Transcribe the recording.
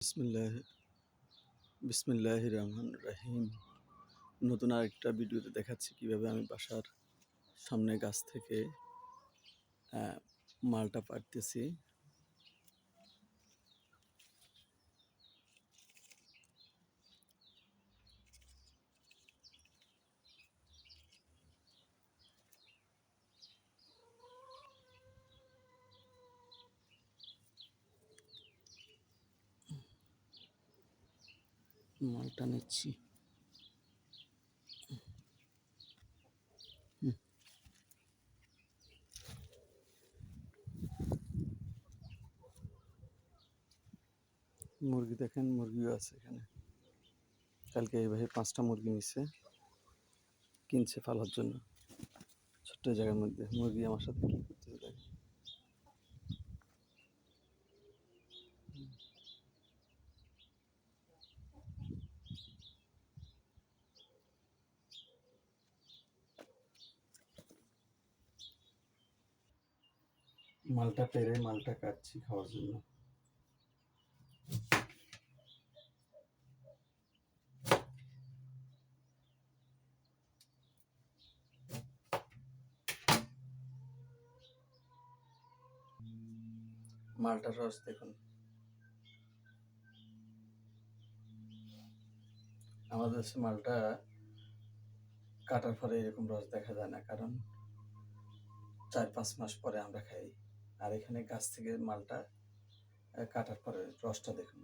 বিসমিল্লাহ বিসমিল্লাহির রহমানির রহিম। নতুন আরেকটা ভিডিওতে দেখাচ্ছি কিভাবে আমি বাসার সামনে গাছ থেকে মালটা পাড়তেছি। মালটা নিচ্ছি। মুরগি দেখেন, মুরগিও আছে এখানে। কালকে এই ভাই 5টা মুরগি নিচ্ছে, কিনছে পালার জন্য। ছোট্ট জায়গার মধ্যে মুরগি আমার সাথে কি করতেছে দেখেন। মালটা পেরে মালটা কাটছি খাওয়ার জন্য। মালটার রস দেখুন। আমাদের দেশে মালটা কাটার পরে এরকম রস দেখা যায় না, কারণ 4-5 মাস পরে আমরা খাই। আর এখানে গাছ থেকে মালটা কাটার পরে রসটা দেখুন।